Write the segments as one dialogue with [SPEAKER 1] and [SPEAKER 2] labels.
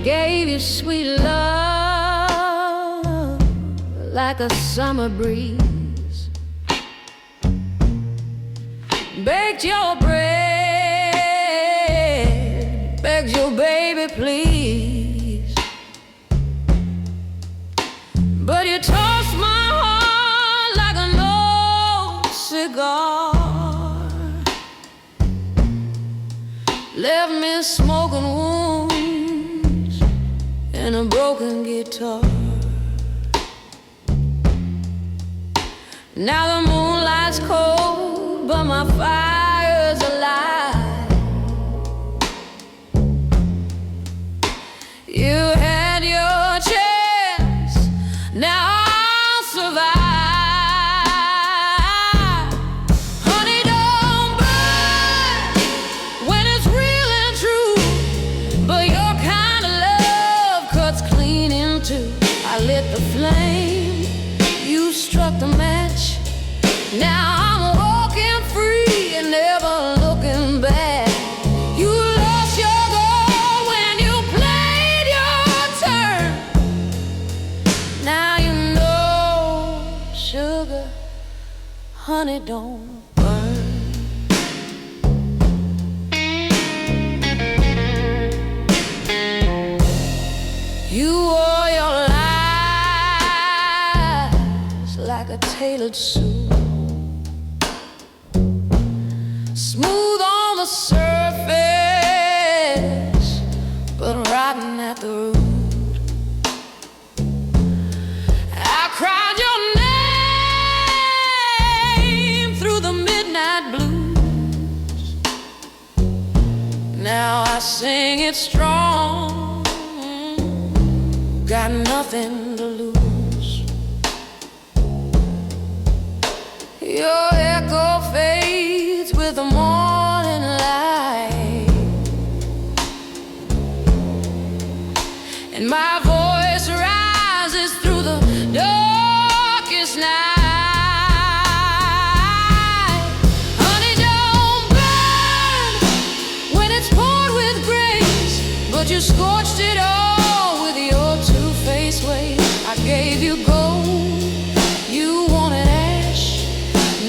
[SPEAKER 1] gave you sweet love like a summer breeze, baked your bread, begged your baby please, but you tossed my heart like an old cigar, left me smoking wounds and a broken guitar. Now the moonlight's cold, but my fire's alive. You had your chance, now I'll survive. Honey, don't burn when it's real and true, but your kind of love cuts clean in two. I lit the flame, you struck the match. Now I'm walking free and never looking back. You lost your goal when you played your turn. Now you know, sugar, honey, don't burn. You wore your lies like a tailored suit, smooth on the surface, but rotten at the root. I cried your name through the midnight blues. Now I sing it strong, got nothing to lose. Your echo fades with the morning light, and my voice rises through the darkest night. Honey, don't burn when it's poured with grace, but you scorched it all with your two-faced ways. I gave you gold, you wanted ash.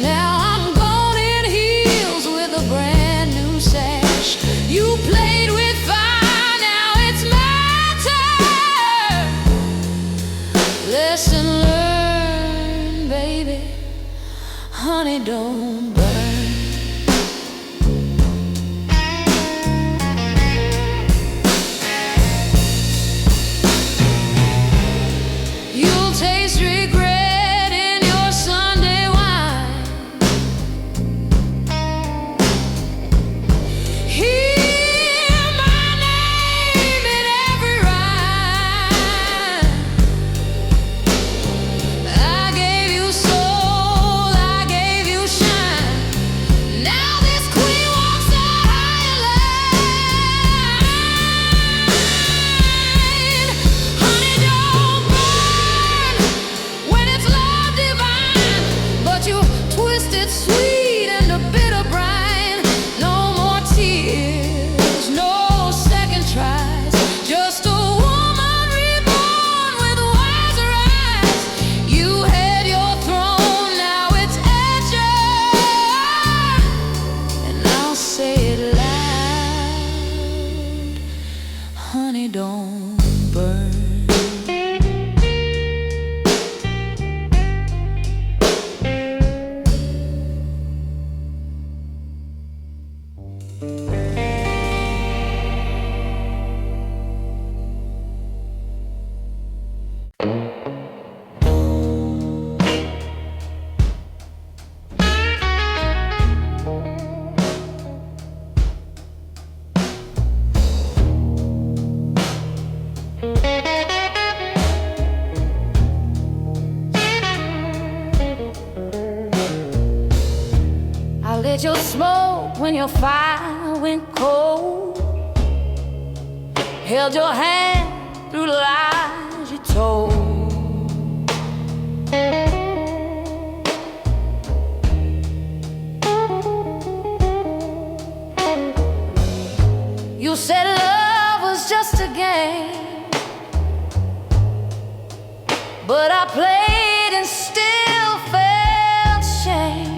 [SPEAKER 1] Now I'm gone in heels with a brand new sash. You played with fire, now it's my turn. Lesson learned, baby, honey, don't burn. You'll taste regret in your Sunday wine. Hear my name in every rhyme. I gave you soul, I gave you shine. Now this queen walks a higher line. Honey, don't burn when it's love divine, but you twisted sweet into bitter brine. No more tears, no second tries, just a woman reborn with wiser eyes. You had your throne, now it's at yours, and I'll say it loud, honey, don't burn. I lit your smoke when your fire went cold, held your hand through the lies you told. You said love was just a game, but I played and still felt shame.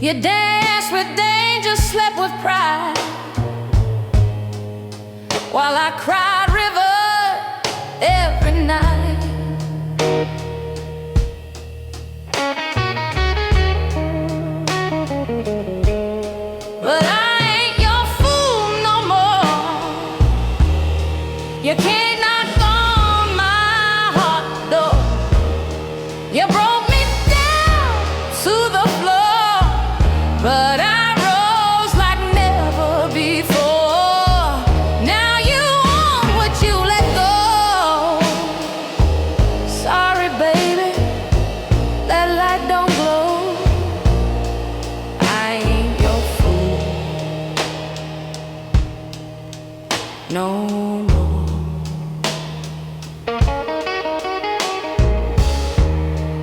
[SPEAKER 1] You danced with danger, slept with pride, while I cried river every night. But I ain't your fool no more. You can't knock on my heart door. You broke me down to the floor, but I rose like never before. Now you want what you let go. Sorry, baby, that light don't glow. I ain't your fool no more.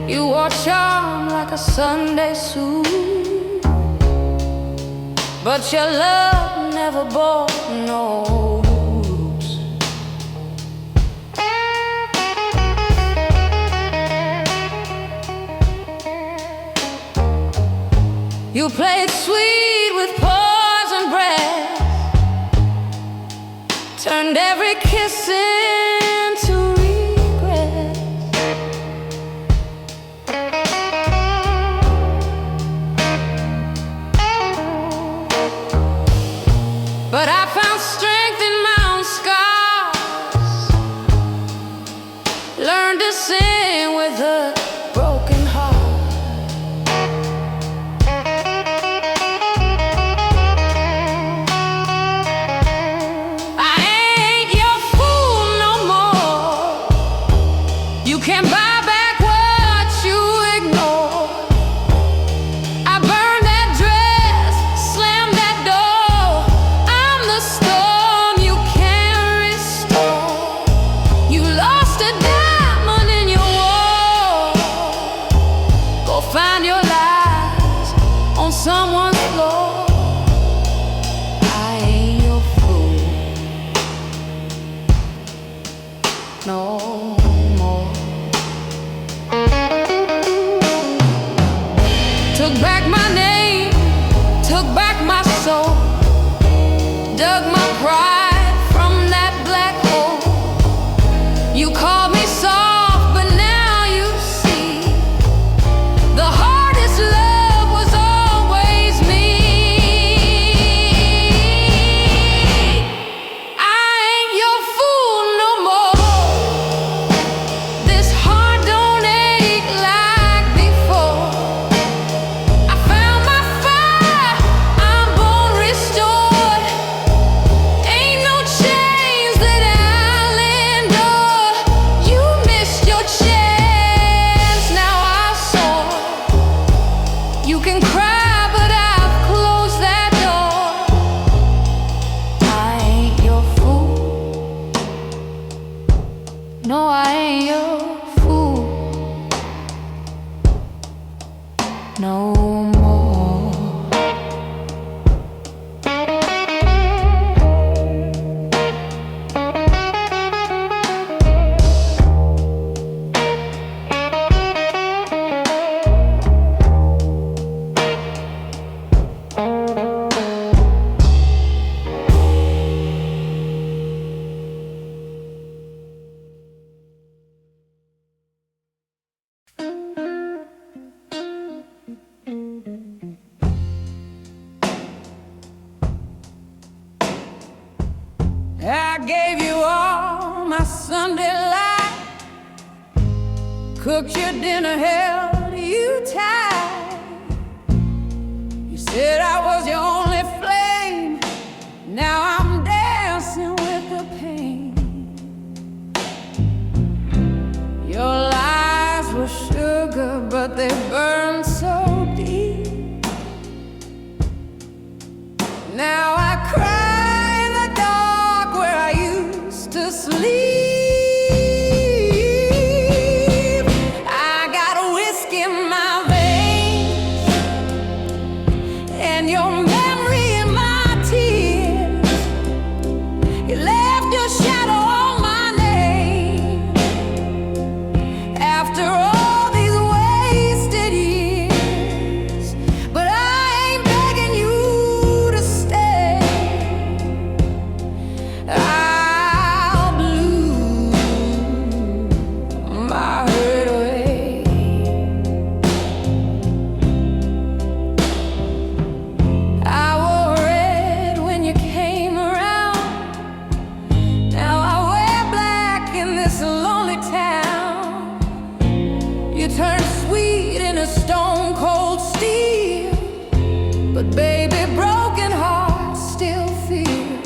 [SPEAKER 1] You wore charm like a Sunday suit, but your love never bore no roots. You played sweet with poison breath, turned every kiss into regret. But I found strength in my own scars, learned to sing with a broken heart. I ain't your fool no more. You can't buy back what you ignore. I burned that dress, slammed that door. I'm the storm you can't restore. You lost a diamond in your wall. Go find your lies on someone's floor. I ain't your fool no more. Took back my name, took back my soul, dug my pride from that black hole. You called me soft, but now you see the hardest love was always me. I ain't your fool no more. This heart don't ache like before. I found my fire, I'm born restored. Ain't no chains that I'll endure. You missed your chance, now I've soared. You can cry, but I've closed that door. I ain't your fool. No, I ain't your fool no more. I gave you all my Sunday light, cooked your dinner, held you tight. You said I was your only flame. Now I'm dancing with the pain. Your lies were sugar, but they burned so deep. Now I cry in the dark where I used to sleep. I got a whiskey in my veins, and your memory turned sweet in a stone cold steel. But baby, broken hearts still feel.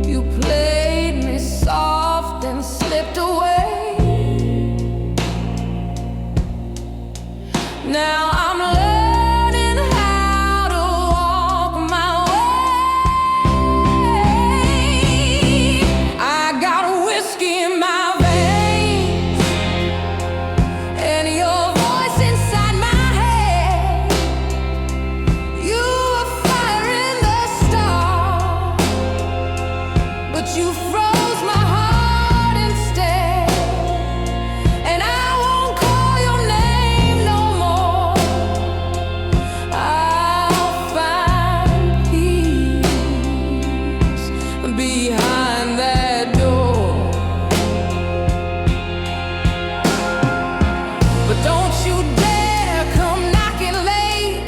[SPEAKER 1] You played me soft and slipped away. Now I'm learning how to walk my way. I got whiskey in my veins and your voice inside my head. You were fire in the stars, but you froze my heart instead. And I won't call your name no more. I'll find peace behind that door. But don't you dare come knocking late.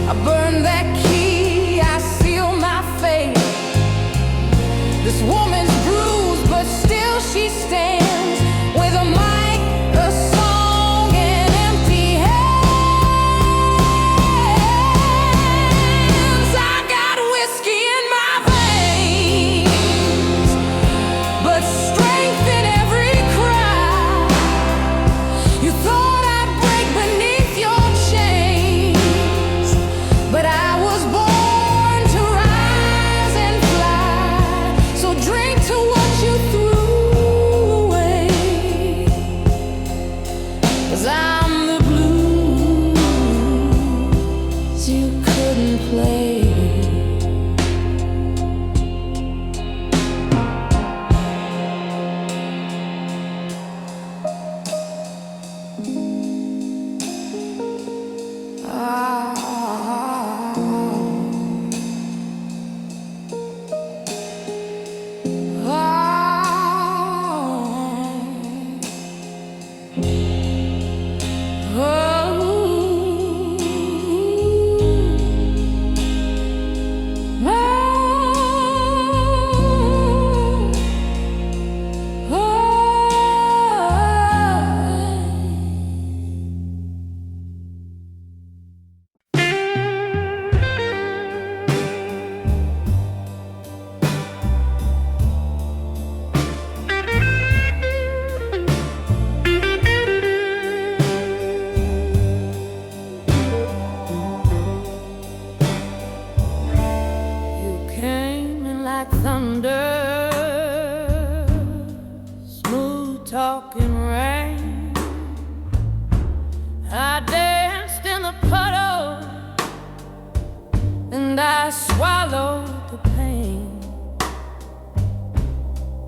[SPEAKER 1] I burn that key, I seal my fate. This woman's bruised, but still she stands with a mic, a song, and empty hands. I got whiskey in my veins, but strength in every cry. You thought I'd break beneath your chains, but I was born to rise and fly. So drink to what you threw away, 'cause I'm the blues you couldn't play. You came in like thunder, smooth talking rain. I danced in the puddle and I swallowed the pain.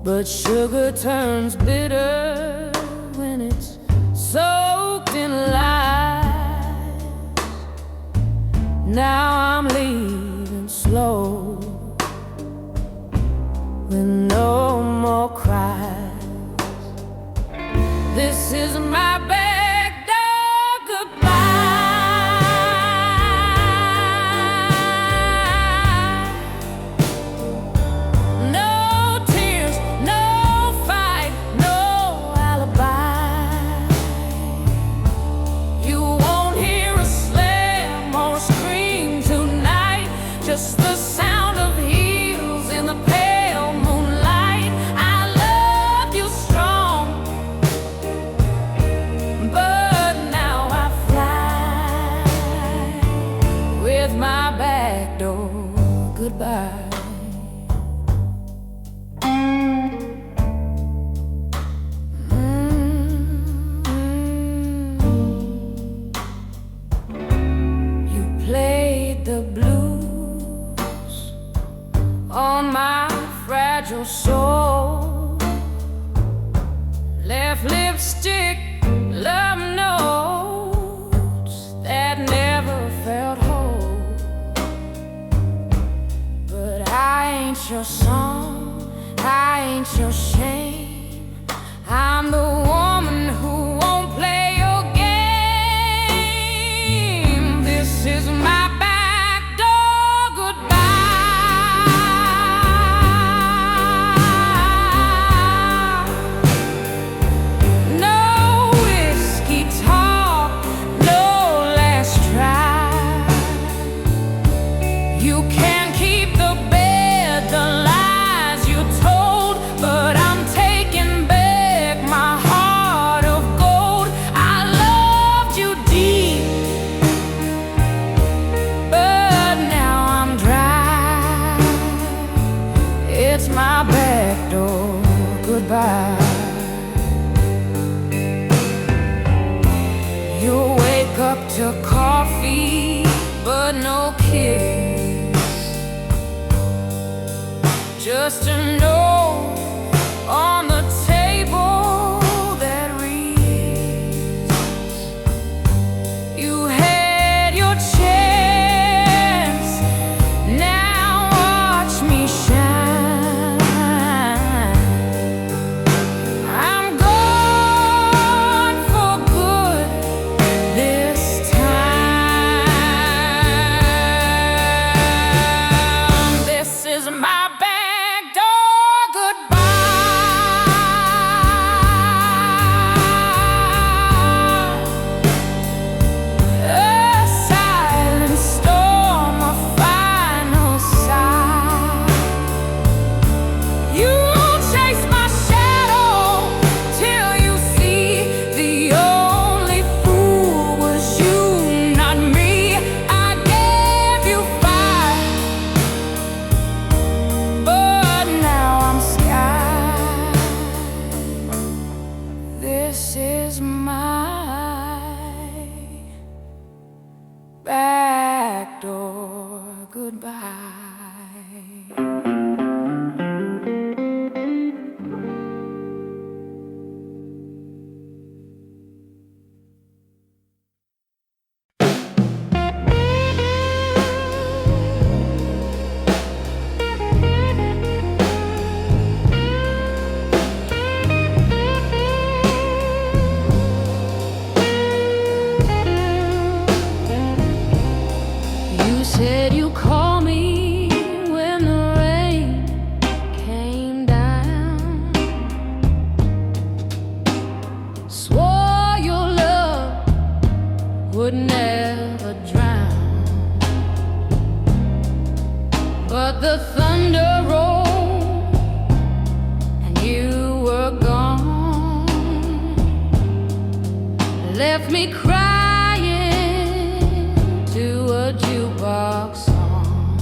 [SPEAKER 1] But sugar turns bitter when it's soaked in lies. Now I'm leaving slow with no more cries. This is my back door goodbye. No tears, no fight, no alibi. You won't hear a slam or a scream tonight, just the sound of heels in the pale moonlight. I love you strong, but now I fly with my back door goodbye. You played the blues on my fragile soul, left lipstick, love notes that never felt whole. But I ain't your song, I ain't your shame. I'm the woman who won't play your game. This is my back door goodbye. No to coffee, but no kiss. Just a note on the table that reads, you had your chance, now watch me shine. I'm gone for good this time. This is my back door goodbye. A silent storm, a final sigh. You chase my shadow till you see the only fool was you, not me. I gave you fire, but now I'm sky. This is my back door goodbye. You said you call me when the rain came down. Swore your love would never drown. But the thunder rolled and you were gone. Left me crying to a jukebox song.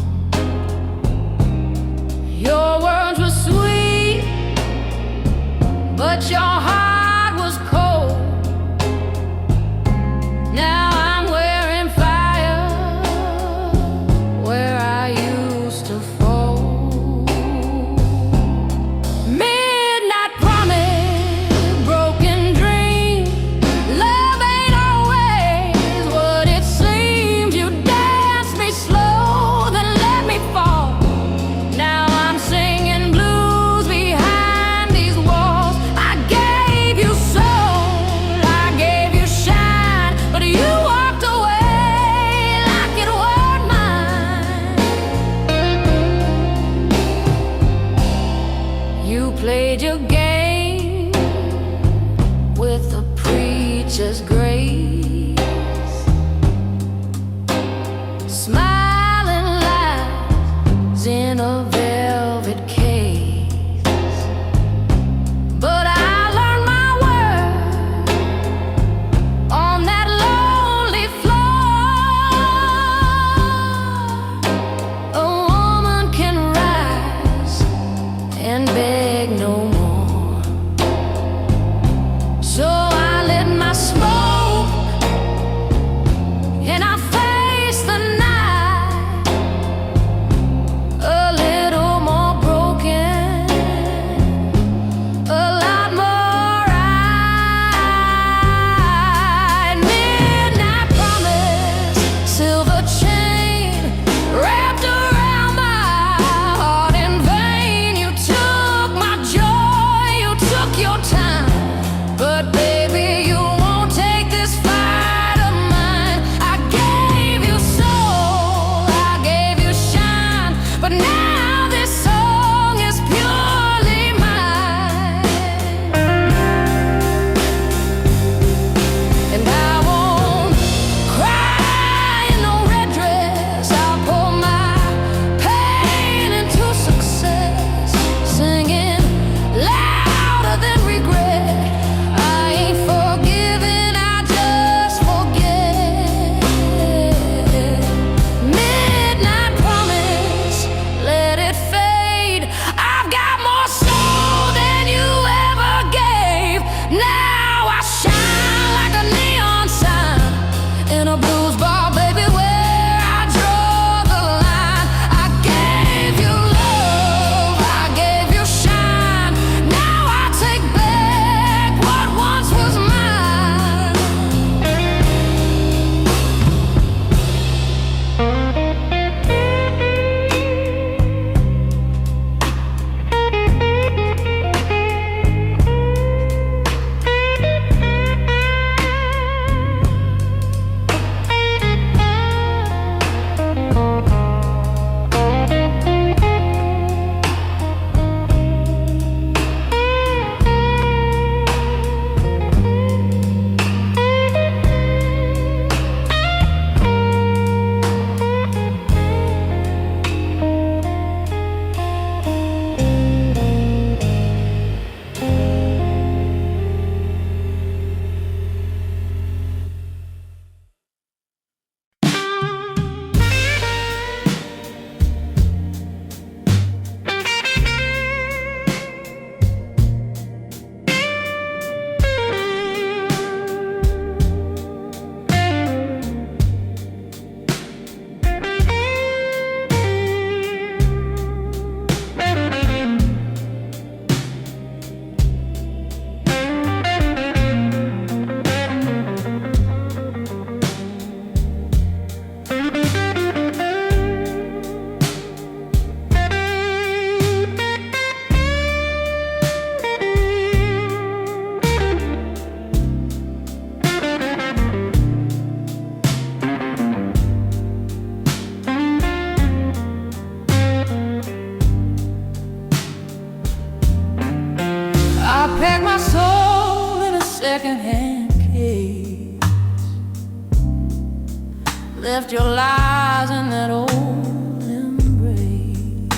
[SPEAKER 1] Your words were sweet, but your heart was cold. Now I'm wearing fire where I used to fold. Midnight promise, broken dream. Love ain't always what it seems. You danced me slow, then let me fall. Now I'm singing blues behind these walls. I gave you soul, I gave you shine, but you walked away like it weren't mine. You played your game with a preacher's grace, smiling lies in a velvet case. But I learned my word on that lonely floor. A woman can rise and beg no more. So I lit my smoke secondhand case. Left your lies in that old embrace.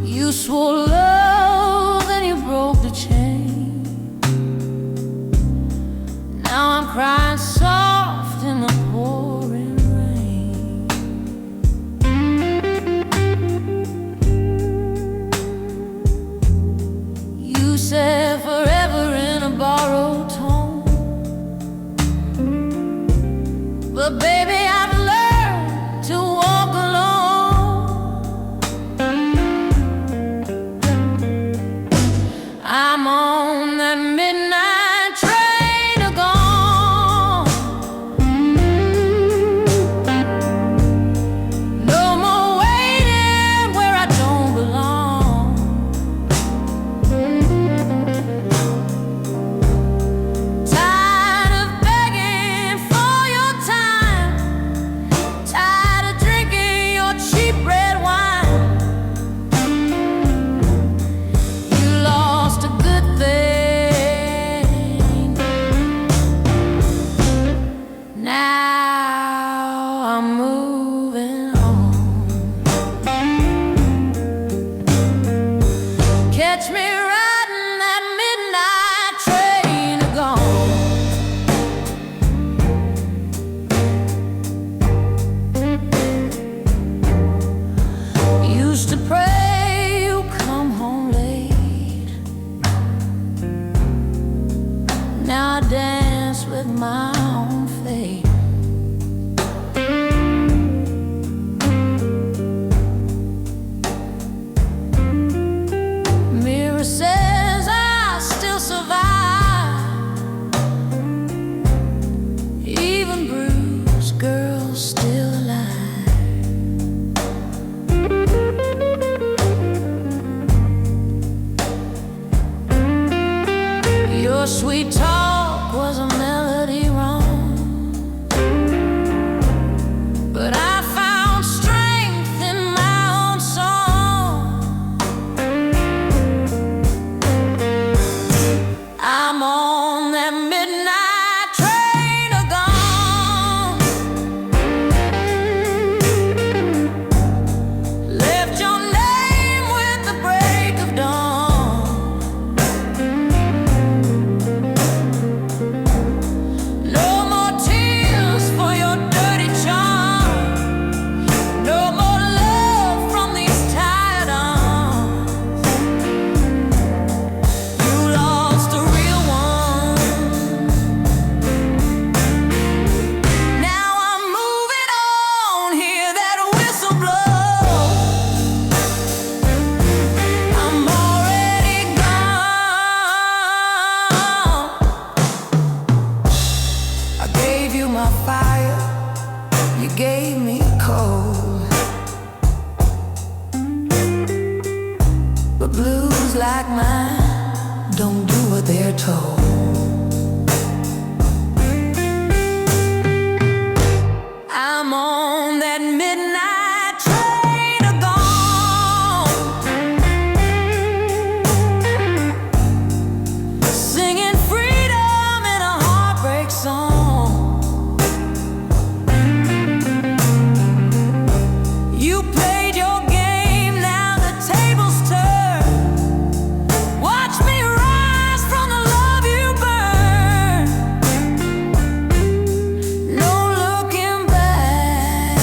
[SPEAKER 1] You swore love, then you broke the chain. Now I'm crying soft in the pouring rain. You said forever in a borrowed tone, but baby, I've learned to walk alone. I'm on that midnight train to gone. No more waiting where I don't belong. Tired of begging for your time, tired of drinking your cheap red wine. You lost a good thing. Now I'm moving on. Catch me riding that midnight train to gone. Used to pray you come home late. Now I dance with my own fate. Mirror says I still survive. Even bruised girls still alive. Your sweet talk was a melody wrong, but I found strength in my own song. I'm on that midnight train to gone. Left your name with the break of dawn. No more tears for your dirty charm. No more love from these tired arms. You lost a real one. Now I'm moving on, hear that whistle blow. I'm already gone. I gave you my fire, you gave me cold. But blues like mine don't do what they're told. I'm on that midnight train to gone. Singing freedom in a heartbreak song. You played your game, now the tables turn. Watch me rise from the love you burn. No looking back.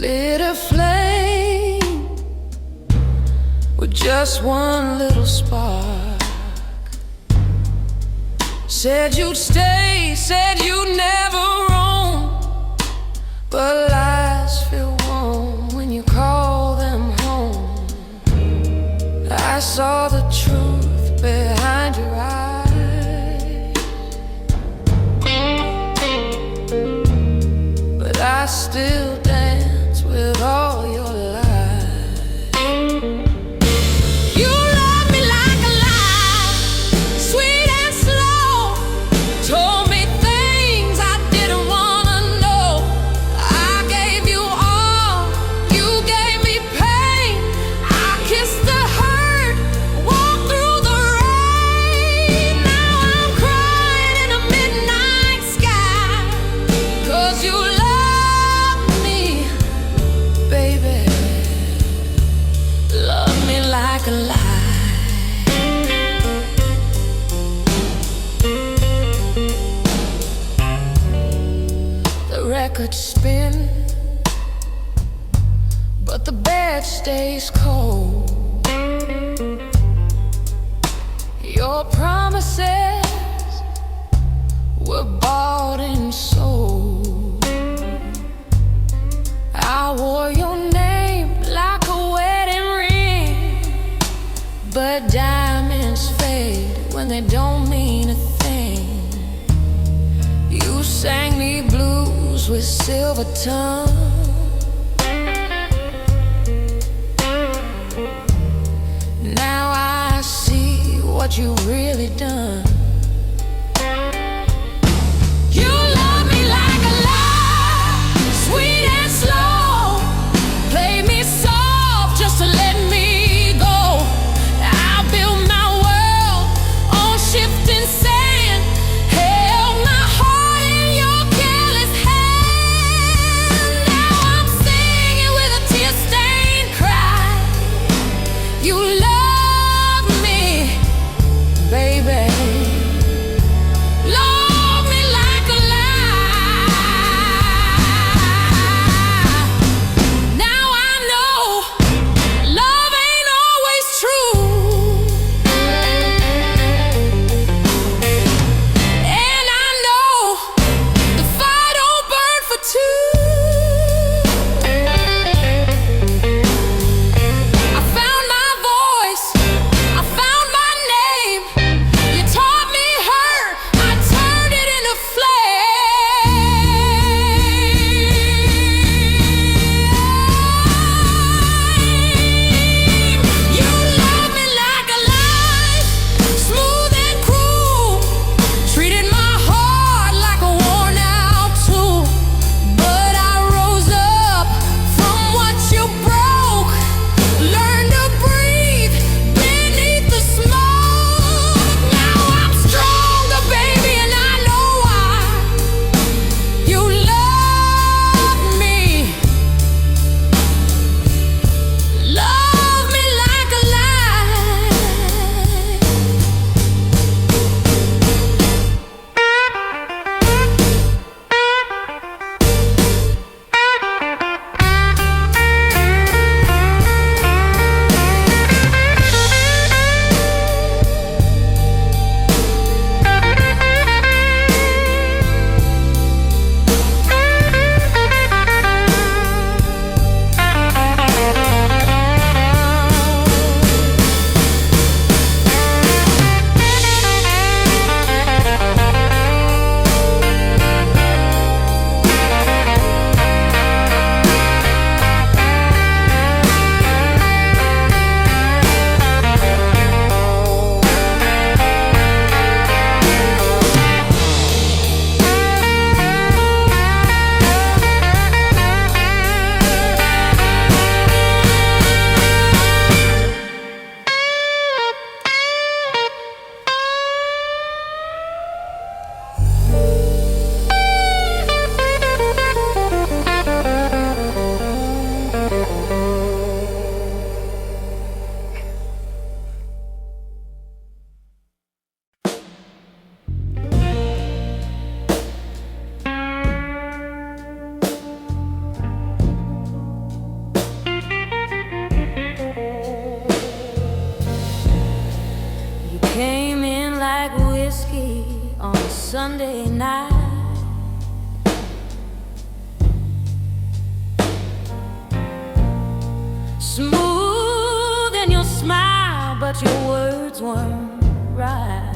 [SPEAKER 1] lit a flame with just one little spark. Said you'd stay, said you'd never roam, but lies feel warm when you call them home. I saw the truth behind your eyes, but I still dance with all your lies. You love me like a lie, sweet and slow. Told me things I didn't wanna know. I gave you all, you gave me pain. I kissed the hurt, walked through the rain. Now I'm crying in a midnight sky, 'cause you love me, baby. Love me like a lie. The records spin, but the bed stays cold. Your promises were bought and sold. I wore your name like a wedding ring, but diamonds fade when they don't mean a thing. You sang me blues with silver tongue. Now I see what you've really done. You love me like a lie, sweet and slow. Play me soft just to let me go. I built my world on shifting sand, held my heart in your careless hand. Now I'm singing with a tear-stained cry. You love me, baby. Sunday night. Smooth in your smile, but your words weren't right.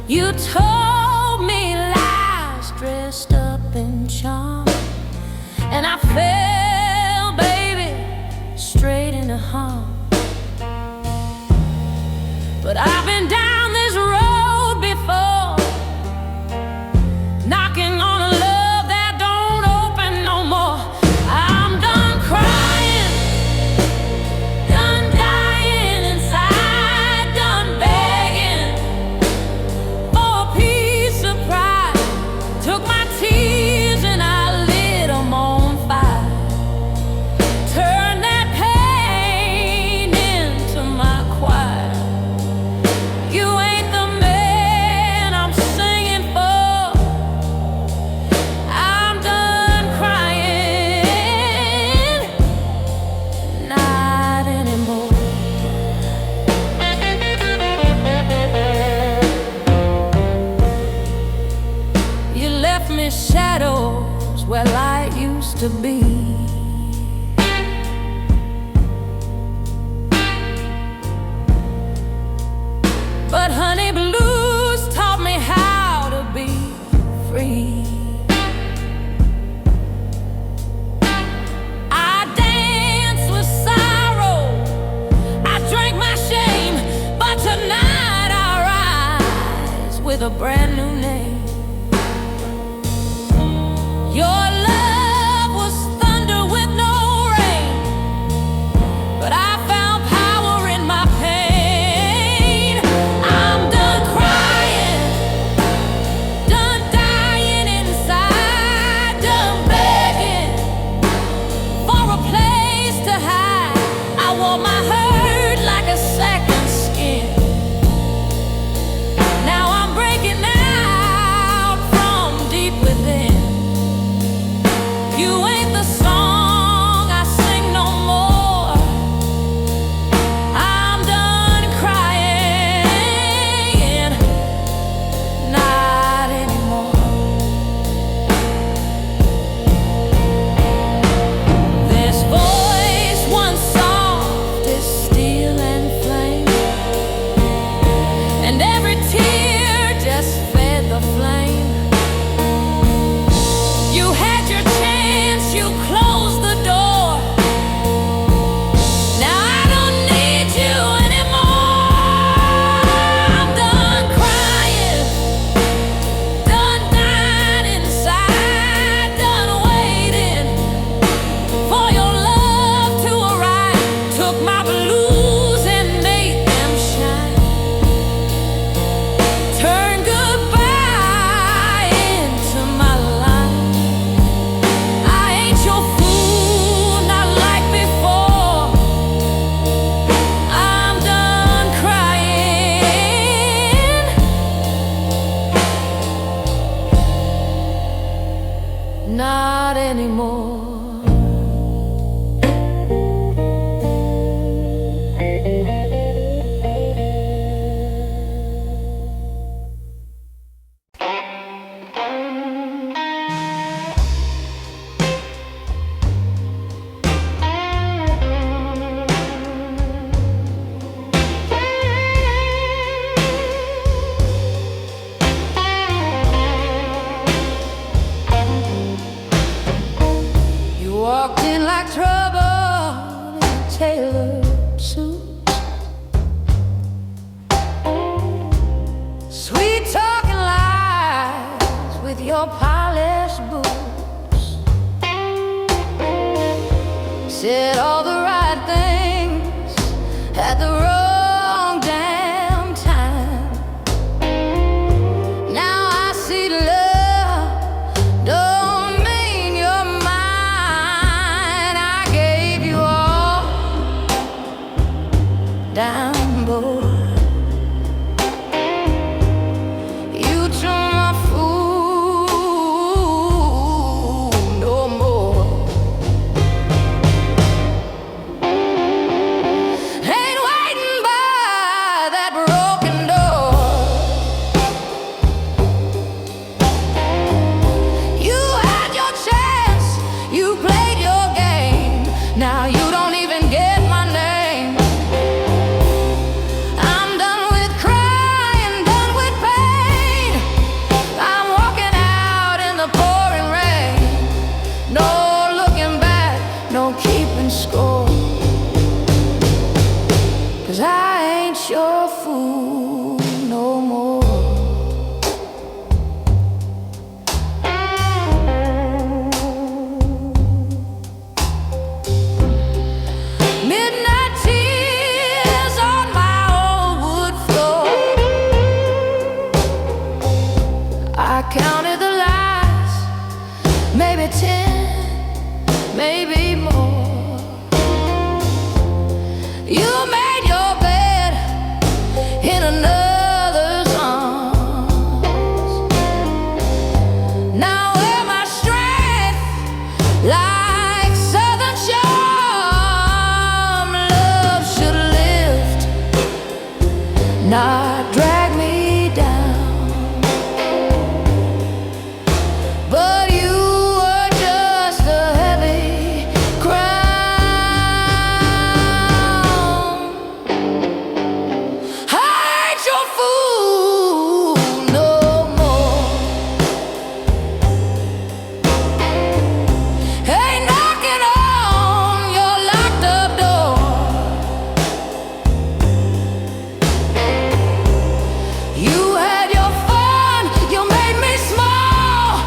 [SPEAKER 1] You told me lies dressed up in charm, and I fell, baby, straight into harm. But I've been down this road before, knocking on a love that don't open no more. I'm done crying, done dying inside, done begging for a piece of pride. Took my tears and I lit them on fire. Turned that pain into my choir. You ain't the man I'm singing for. I'm done crying, not anymore. You left me shadows where light used to be. But honey, blues taught me how to be free. I danced with sorrow, I drank my shame, but tonight I rise with a brand new name. Your love was thunder with no rain, but I found power in my pain. I'm done crying, done dying inside, done begging for a place to hide. I wore my hurt like a second skin. Now I'm breaking out from deep within. You ain't the song I sing no more. I'm done crying, not anymore. This voice once soft is steel and flame, and every tear just fed the flame. You had your chance, you closed the door. Now I don't need you anymore. I'm done crying, done dying inside, done waiting for your love to arrive. Took my blues and made them shine. Turn goodbye into my life. I ain't your fool, not like before. I'm done crying, not anymore. You walked in like trouble in a tailored suit. Sweet talking lies with your polished boots. Said all the right things at the wrong damn time. Now I see love don't mean you're mine. I gave you all down, boy. You took my food no more. Ain't waiting maybe 10, maybe more. You made your bed in another's arms. Now where my strength like southern charm, love should lift, not drag me down. But you were just a heavy crown. I ain't your fool no more. Ain't knocking on your locked up door. You had your fun, you made me small,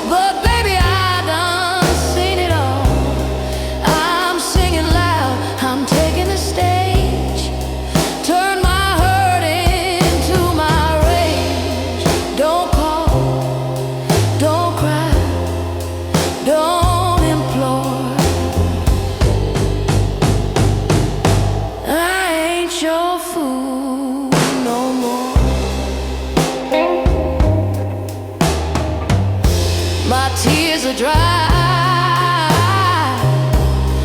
[SPEAKER 1] but baby I done seen it all. I'm singing loud, I'm taking the stage. Turn my hurt into my rage. Don't call, don't cry, don't implore. I ain't your fool no more. My tears are dry,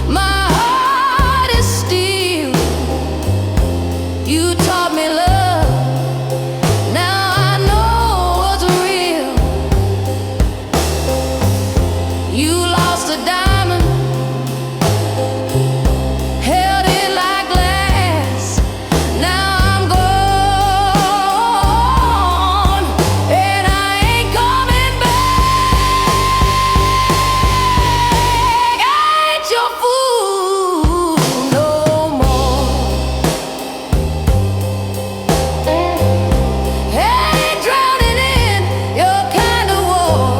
[SPEAKER 1] my heart is steel. You taught me love, now I know what's real. You lost a diamond, held it like glass. Now I'm gone, and I ain't coming back. I ain't your fool no more. Ain't drowning in your kind of war.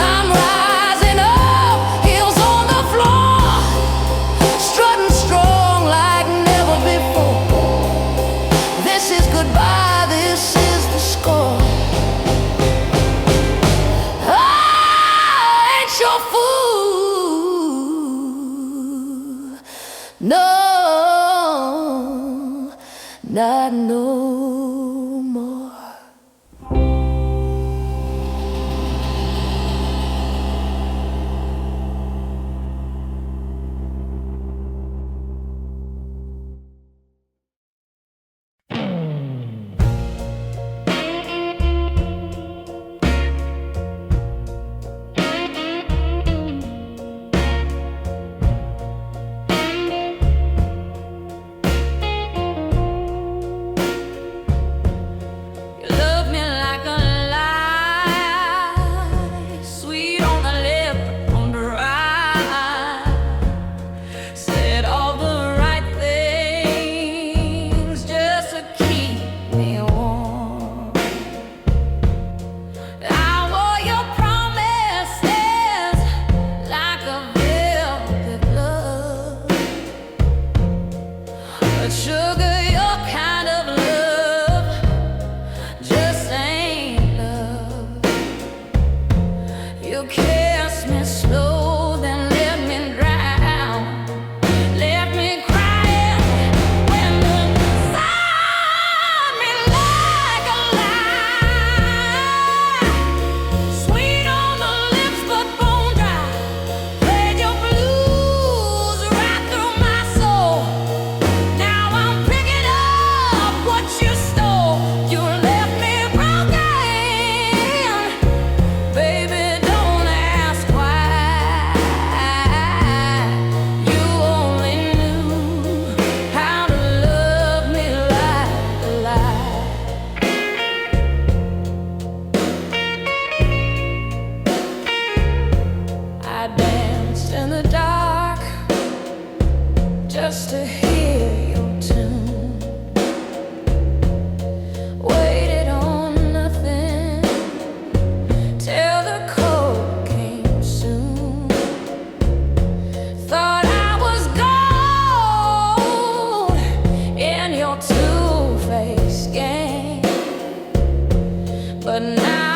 [SPEAKER 1] I'm rising up, heels on the floor, strutting strong like never before. This is goodbye, this is the score. I ain't your fool, no, not no more. but now